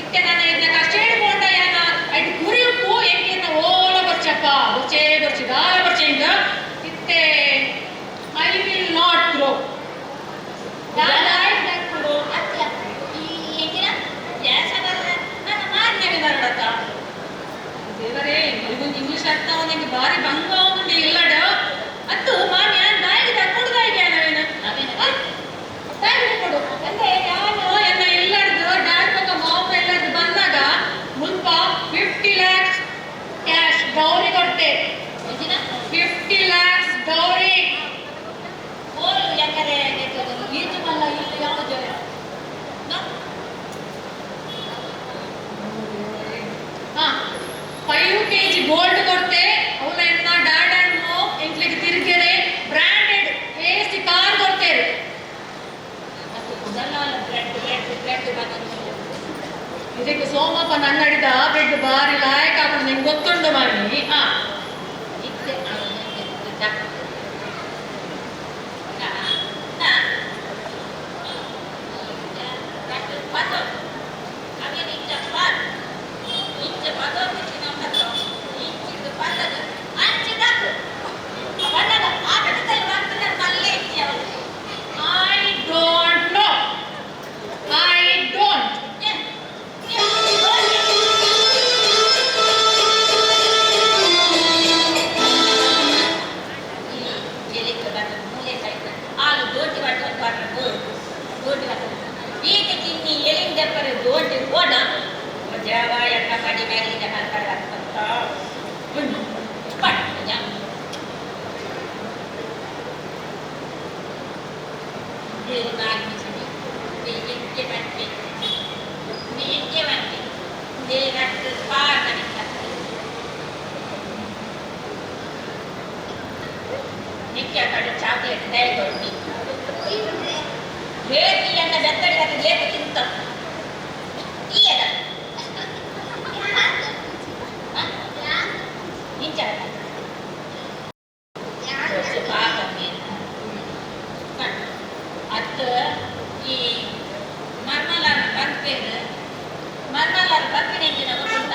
ಇತ್ತೆ ನಾನು ಇದನ್ನ ಕಷ್ಟೇಡ್ ಬೋಂಡ ಯಾನ ಐಟ್ ಗುರಿ ಉಪ್ಪು ಎಂಕಿನ ಓಲ ಬರ್ಚಪ್ಪ ಬರ್ಚೆ ದಾರ ಬರ್ಚೆಂಗ ಇತ್ತೆ I will not throw Mati ya, ini kira, ya sabar, mana mana ನರಡತ್ತ ದೇವರೇ ಇದೊಂದು ಇಂಗ್ಲಿಷ್ ಅರ್ಥ ಅವನಿಗೆ ಭಾರಿ ಭಂಗ ಅವನಿಗೆ ಇಲ್ಲಡ ಅತ್ತು ಮಾನ್ಯ ನಾಯಿಗೆ ತಕ್ಕೊಡುದ ಇದೆಯಾ ನಾವೇನು ತಾಯಿಗೆ ಕೊಡು ಅಂದ್ರೆ ನಾನು ಎನ್ನ ಇಲ್ಲಡ್ದು ಡಾಕ್ಟರ್ ಮಾವ ಎಲ್ಲದ್ದು ಬಂದಾಗ ಮುಲ್ಪ 50 lakhs ಕ್ಯಾಶ್ ಗೌರಿ ಕೊಡ್ತೆ Ejina, 50 lakhs Gauri all yang kare itu, itu malah itu yang aja. No, ಹಾ 5 kg ಗೋಲ್ಡ್ ಕೊಡ್ತೆ ಅವನ ಎನ್ನ ಡ್ಯಾಡ್ ಅಂಡ್ ಮೋ ಎಂಟ್ಲಿಗೆ ತಿರುಗಿರೆ ಬ್ರಾಂಡೆಡ್ ಎಸಿ ಕಾರ್ ಕೊಡ್ತೇವೆ aku udah lah bread makan. ಇದಕ್ಕೆ ಸೋಮಪ್ಪ ನನ್ನಡಿದ ಬ್ರೆಡ್ ಬಾರಿ ಲಾಯಕ್ ಹಾಕೊಂಡು ನಿಂಗೆ ಗೊತ್ತುಂಟು ಮಾಡಿ ಹಾ Itu itu dah. Nah, ya, patut. Kami ni cepat. Ini cepat tu kita patut. Ini cepat tu. Anci dah. Apa nak? Apa kita lepas tu nak balik dia. I don't know I don't Ya, ya. Ini jadi kebantu mulai saya. Alu doti batu batu doti batu. Ini kini eling dapat doti boda. Jawa yang apa di bagi dapat karat betul. Benar. Cepat saja. Dia nak di sini. Dia cepat. Dia cepat. Dia nak cepat tadi. ನಿತ್ಯ ಕಡೆ chocolate dairy ಕೊಡ್ತಿ ಬೇಕಿ ಅಂತ ಬೆತ್ತಡಿ ಹಾಕಿ ಲೇಪ ತಿಂತ ಈಯದ ನಿಂಚ ಪಾಕ ಅತ್ತ ಈ ಮರ್ಮಲಾರ ಬಂದ್ಪೇರು ಮರ್ಮಲಾರ ಬಂದ್ಪಿನ ಗೊತ್ತುಂಟ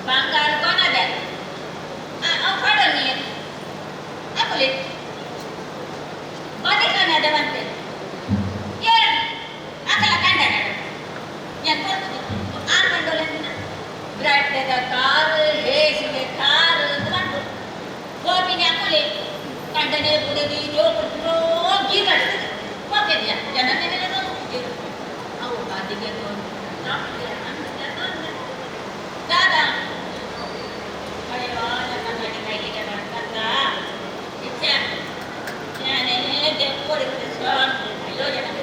ಬಂಗಾರ ಕೊನದೆ ಅವು ಕಡಲ್ ನೀರು ಅಪ್ಪಲಿ ಬದಿಕಾನ ಅದ ಬಂತೆ ಏನ್ ಅಕಲ ಕಂಡ ഞാൻ ആൺമണ്ടോലെന്തിനാ ബ്രാഡ്ഡ കാറ് ഹേസിലെ കാറ് ഇത് കണ്ടു ഗോപിനെ അക്കലെ കണ്ടനെ പുടവി ജോക്കോ ഗീതടുത്തത് ഓക്കെയാ ജനനെ നോക്കിയത് അವು ಬಾದಿಗೆ ದಾದಾ ಅಯ್ಯೋ ನನ್ನ ಮನೆ ಕೈಗೆ ಬರ್ತಕ್ಕ ಇಚ್ಛೆ ഞാനേ കൊടുക്കുന്ന സ്വാമി അയ്യോ ജനങ്ങൾ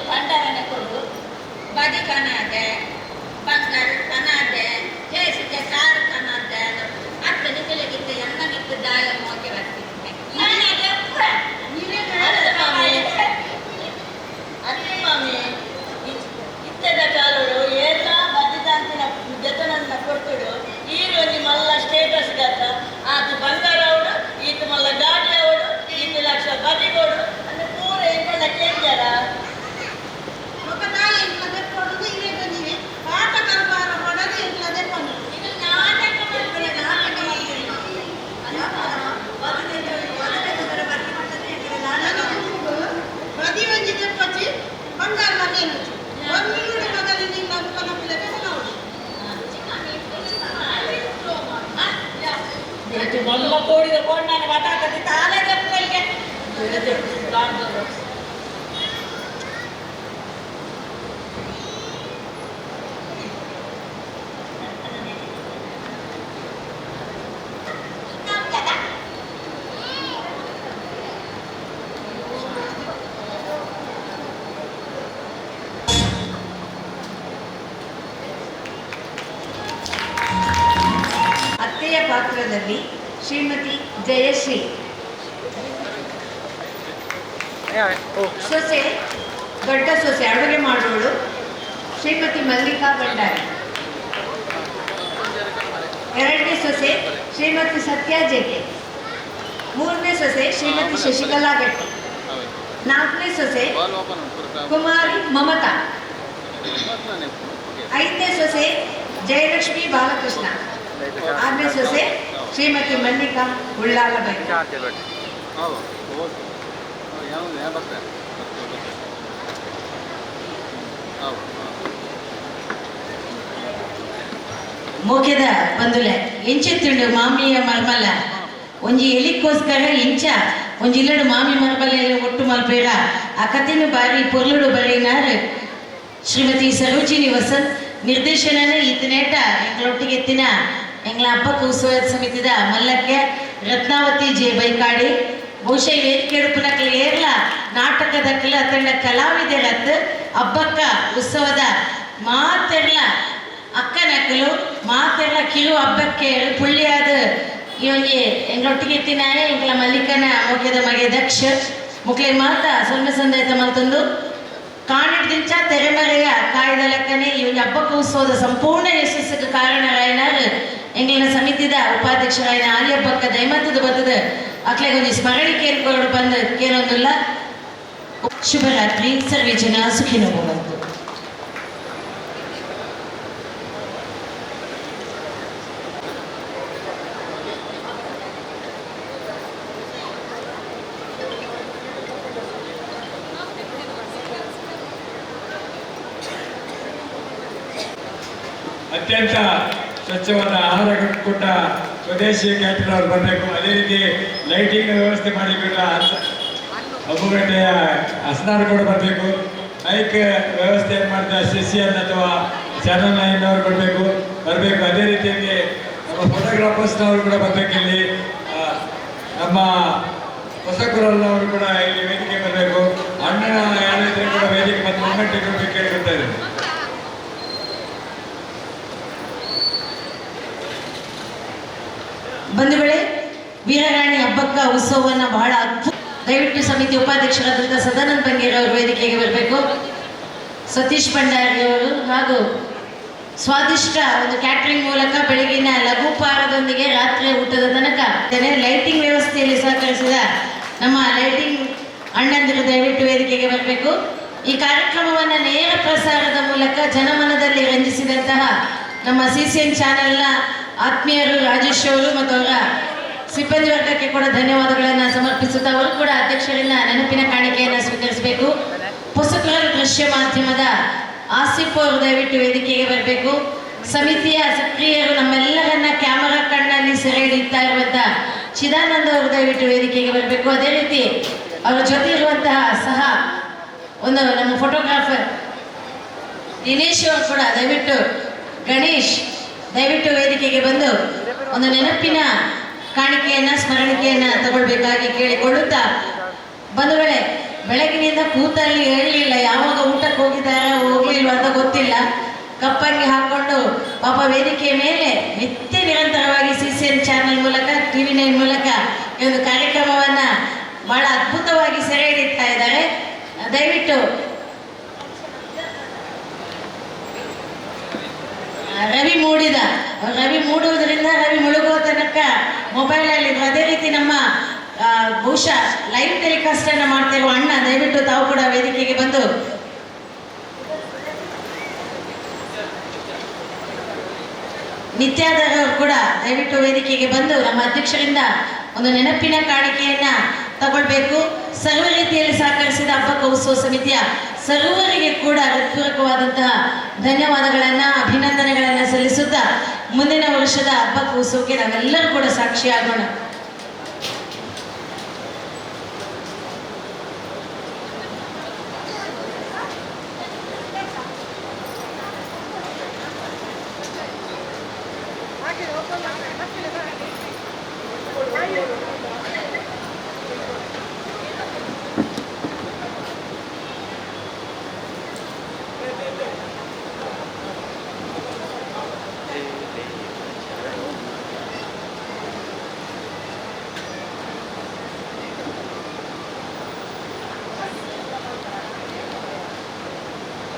ಭಂಡಾರನ ಕೊಡು ಬದಿ ಕನ ಅದೆ ಬಂಗಾರ ಕನ ಅದೆ ಕೇಸಿಗೆ ಕಾರು ಕನ ಅದೆ ಅತ್ತ ನಿಖಿಲಗಿತ್ತು ಎನ್ನ ನಿತ್ತು ದಾಯ ಮೋಕೆ ಬರ್ತೀನಿ ಅದೇ ಮಾಮಿ ಇತ್ತದ ಕಾಲುಡು ಎಲ್ಲ ಬದಿದಂತಿನ ಜತನನ್ನ ಕೊಟ್ಟುಡು ಈಗ ಗೋಡಿಗೆ ಕೊಂಡಾನ ಬಟಾಕಿ ತಾನೇ ದಪ್ಪಲಿಗೆ ಅತ್ತೆಯ ಪಾತ್ರದಲ್ಲಿ ಶ್ರೀಮತಿ ಜಯಶ್ರೀ, ಸೊಸೆ ದೊಡ್ಡ ಸೊಸೆ ಅಡುಗೆ ಮಾಡುವಳು ಶ್ರೀಮತಿ ಮಲ್ಲಿಕಾ ಭಂಡಾರಿ, ಎರಡನೇ ಸೊಸೆ ಶ್ರೀಮತಿ ಸತ್ಯ ಜೆಕೆ, ಮೂರನೇ ಸೊಸೆ ಶ್ರೀಮತಿ ಶಶಿಕಲಾ ಗಟ್ಟಿ, ನಾಲ್ಕನೇ ಸೊಸೆ ಕುಮಾರಿ ಮಮತಾ, ಐದನೇ ಸೊಸೆ ಜಯಲಕ್ಷ್ಮಿ ಬಾಲಕೃಷ್ಣ, ಆರನೇ ಸೊಸೆ ಶ್ರೀಮತಿ ಮಲ್ಲಿಕಾ ಉಳ್ಳಾಲಬೈ. ಮುಖ್ಯದ ಬಂದುಲೆ ಎಂಚೆತ್ತುಂಡು ಮಾಮಿಯ ಮರ್ಮಲ ಒಂಜಿ ಎಲಿಕ್ಕೋಸ್ಕರ ಇಂಚ ಒಂಜಿ ಇಲ್ಲಡು ಮಾಮಿ ಮರ್ಮಲ ಒಟ್ಟು ಮಲ್ಪೇರ ಆ ಕಥೆನು ಬಾರಿ ಪೊರ್ಲುಡು ಬರೆಯಿನಾರ್ ಶ್ರೀಮತಿ ಸರೋಜಿನಿ ವಸಂತ್ ನಿರ್ದೇಶನನ ಈತನೇಟ ಎಂಗಳೊಟ್ಟಿಗೆ ಎತ್ತಿನ ಎಂಗಳ ಹಬ್ಬಕ್ಕೆ ಉತ್ಸವ ಸಮಿತಿದ ಮಲ್ಲಕ್ಕೆ ರತ್ನಾವತಿ ಜೆ ಬೈಕಾಡಿ ಬಹುಶಃ ವೇದಿಕೆ ಉಡುಪುನಕ್ಲ ಏರ್ಲ ನಾಟಕದಕ್ಲ ತಂಡ ಕಲಾವಿದರತ್ತು ಹಬ್ಬಕ್ಕ ಉತ್ಸವದ ಮಾತೆರ್ಲ ಅಕ್ಕನಕ್ಕಲು ಮಾತೆರ್ಲ ಕಿರು ಹಬ್ಬಕ್ಕೆ ಪುಳ್ಳಿಯಾದ ಇವನಿಗೆ ಎಂಗಳೊಟ್ಟಿಗೆ ಎತ್ತಿನಾಯ ಎಂಗಳ ಮಲ್ಲಿಕನ ಮುಖ್ಯದ ಮಗೆ ದಕ್ಷ ಮುಕ್ಲೆ ಮಾತ ಸೊನ್ನೆ ಸಂದೇತ ಮಲ್ತೊಂದು ಕಾಣಿಡ್ದಿಂಚ ತೆರೆಮರೆಯ ಕಾಯ್ದ ಲೆಕ್ಕನೆ ಇವನ ಹಬ್ಬಕ್ಕೆ ಉತ್ಸವದ ಸಂಪೂರ್ಣ ಯಶಸ್ಸಿಗೆ ಕಾರಣರಾಯನಾರ್ ಎಂಗಿನ ಸಮಿತಿದ ಉಪಾಧ್ಯಕ್ಷರಾಯನ ಆಲಿಯಬ್ಬಕ್ಕ ದೈಮತ್ತದ ಬರ್ತದ ಅಕ್ಲೆಗೆ ಒಂದು ಸ್ಮರಣಿಕೆ ಬಂದು ಕೇಳೋದಿಲ್ಲ. ಶುಭರಾತ್ರಿ, ಸರ್ವೇ ಜನ ಸುಖಿನೋ ಭವಂತು. ಅತ್ಯಂತ ಸ್ವಚ್ಛವಾದ ಆಹಾರ ಕೊಟ್ಟ ಸ್ವದೇಶಿ ಕ್ಯಾಟರ್ ಅವ್ರು ಬರಬೇಕು. ಅದೇ ರೀತಿ ಲೈಟಿಂಗ್ ವ್ಯವಸ್ಥೆ ಮಾಡಿಬಿಟ್ಟ ಹಬ್ಬಗಟ್ಟೆಯ ಹಸನಾರು ಕೂಡ ಬರಬೇಕು. ಮೈಕ್ ವ್ಯವಸ್ಥೆ ಏನು ಮಾಡ್ತಾ ಸಿಸಿಎನ್ ಅಥವಾ ಚಾನಲ್ 9 ಅವರು ಬರಬೇಕು. ಅದೇ ರೀತಿಯಾಗಿ ನಮ್ಮ ಫೋಟೋಗ್ರಾಫರ್ಸ್ನವರು ಕೂಡ ಬರಬೇಕು. ಇಲ್ಲಿ ನಮ್ಮ ಹೊಸಕೂರಲ್ಲವರು ಕೂಡ ಇಲ್ಲಿ ವೇದಿಕೆ ಬರಬೇಕು. ಅಣ್ಣ ಯಾರಿದ್ರೆ ಕೂಡ ವೇದಿಕೆ ಮತ್ತು ಮೊಮೆಂಟ್ ಕೊಡಬೇಕು ಕೇಳ್ಕೊಳ್ತಾ ಇದ್ದಾರೆ. ಬಂಧುಗಳೇ, ವೀರರಾಣಿ ಹಬ್ಬಕ್ಕ ಉತ್ಸವವನ್ನ ಬಹಳ ಅದ್ಭುತ. ದಯವಿಟ್ಟು ಸಮಿತಿ ಉಪಾಧ್ಯಕ್ಷರಾದಂಥ ಸದಾನಂದ ಬಂಗೇರವರು ವೇದಿಕೆಗೆ ಬರಬೇಕು. ಸತೀಶ್ ಭಂಡಾರಿ ಅವರು ಹಾಗೂ ಸ್ವಾದಿಷ್ಟ ಒಂದು ಕ್ಯಾಟ್ರಿಂಗ್ ಮೂಲಕ ಬೆಳಗಿನ ಲಘುಪಾರದೊಂದಿಗೆ ರಾತ್ರಿ ಊಟದ ತನಕ ಲೈಟಿಂಗ್ ವ್ಯವಸ್ಥೆಯಲ್ಲಿ ಸಹಕರಿಸಿದ ನಮ್ಮ ಲೈಟಿಂಗ್ ಅಣ್ಣಂದಿರು ದಯವಿಟ್ಟು ವೇದಿಕೆಗೆ ಬರಬೇಕು. ಈ ಕಾರ್ಯಕ್ರಮವನ್ನು ನೇರ ಪ್ರಸಾರದ ಮೂಲಕ ಜನಮನದಲ್ಲಿ ರಂಜಿಸಿದಂತಹ ನಮ್ಮ CCN ಚಾನೆಲ್ನ ಆತ್ಮೀಯರು ರಾಜೇಶ್ ಅವರು ಮತ್ತು ಅವರ ಸಿಬ್ಬಂದಿ ವರ್ಗಕ್ಕೆ ಕೂಡ ಧನ್ಯವಾದಗಳನ್ನು ಸಮರ್ಪಿಸುತ್ತಾ ಅವರು ಕೂಡ ಅಧ್ಯಕ್ಷರಿಂದ ನೆನಪಿನ ಕಾಣಿಕೆಯನ್ನು ಸ್ವೀಕರಿಸಬೇಕು. ಹೊಸಕೂರ ದೃಶ್ಯ ಮಾಧ್ಯಮದ ಆಸಿಫ್ ಅವರು ದಯವಿಟ್ಟು ವೇದಿಕೆಗೆ ಬರಬೇಕು. ಸಮಿತಿಯ ಸಕ್ರಿಯರು ನಮ್ಮೆಲ್ಲರನ್ನ ಕ್ಯಾಮರಾ ಕಣ್ಣಲ್ಲಿ ಸೆರೆ ಹಿಡಿಯುತ್ತಾ ಇರುವಂತಹ ಚಿದಾನಂದ ಅವರು ದಯವಿಟ್ಟು ವೇದಿಕೆಗೆ ಬರಬೇಕು. ಅದೇ ರೀತಿ ಅವರ ಜೊತೆ ಇರುವಂತಹ ಸಹ ಒಂದು ನಮ್ಮ ಫೋಟೋಗ್ರಾಫರ್ ದಿನೇಶ್ ಅವರು ಕೂಡ ದಯವಿಟ್ಟು ಗಣೇಶ್ ದಯವಿಟ್ಟು ವೇದಿಕೆಗೆ ಬಂದು ಒಂದು ನೆನಪಿನ ಕಾಣಿಕೆಯನ್ನ ಸ್ಮರಣಿಕೆಯನ್ನ ತಗೊಳ್ಬೇಕಾಗಿ ಕೇಳಿಕೊಳ್ಳುತ್ತಾ, ಬಂಧುಗಳೇ, ಬೆಳಗಿನಿಂದ ಕೂತಲ್ಲಿ ಹೇಳಲಿಲ್ಲ, ಯಾವಾಗ ಊಟಕ್ಕೆ ಹೋಗಿದ್ದಾರ ಹೋಗ್ಲಿಲ್ವ ಅಂತ ಗೊತ್ತಿಲ್ಲ. ಕಪ್ಪಂಗಿ ಹಾಕೊಂಡು ಪಾಪ ವೇದಿಕೆಯ ಮೇಲೆ ನಿತ್ಯ ನಿರಂತರವಾಗಿ CCN ಚಾನೆಲ್ ಮೂಲಕ TV9 ಮೂಲಕ ಈ ಒಂದು ಕಾರ್ಯಕ್ರಮವನ್ನ ಬಹಳ ಅದ್ಭುತವಾಗಿ ಸೆರೆ ಹಿಡಿತಾ ಇದ್ದಾರೆ. ದಯವಿಟ್ಟು ರವಿ ಮೂಡುವುದರಿಂದ ರವಿ ಮುಳುಗುವ ತನಕ ಮೊಬೈಲಲ್ಲಿ. ಅದೇ ರೀತಿ ನಮ್ಮ ಬಹುಶಃ ಲೈವ್ ಟೆಲಿಕಾಸ್ಟ್ ಅನ್ನ ಮಾಡ್ತಿರುವ ಅಣ್ಣ ದಯವಿಟ್ಟು ತಾವು ಕೂಡ ವೇದಿಕೆಗೆ ಬಂದು ನಿತ್ಯಾಧಾರ ಅವರು ಕೂಡ ದಯವಿಟ್ಟು ವೇದಿಕೆಗೆ ಬಂದು ನಮ್ಮ ಅಧ್ಯಕ್ಷರಿಂದ ಒಂದು ನೆನಪಿನ ಕಾಣಿಕೆಯನ್ನ ತಗೊಳ್ಬೇಕು. ಸರ್ವ ರೀತಿಯಲ್ಲಿ ಸಹಕರಿಸಿದ ಹಬ್ಬಕ್ಕ ಉತ್ಸವ ಸಮಿತಿಯ ಸರ್ವರಿಗೆ ಕೂಡ ಹೃತ್ಪೂರ್ವಕವಾದಂತಹ ಧನ್ಯವಾದಗಳನ್ನ ಅಭಿನಂದನೆಗಳನ್ನ ಸಲ್ಲಿಸುತ್ತಾ ಮುಂದಿನ ವರ್ಷದ ಹಬ್ಬಕ್ಕ ಉತ್ಸವಕ್ಕೆ ನಾವೆಲ್ಲರೂ ಕೂಡ ಸಾಕ್ಷಿಯಾಗೋಣ. हाँ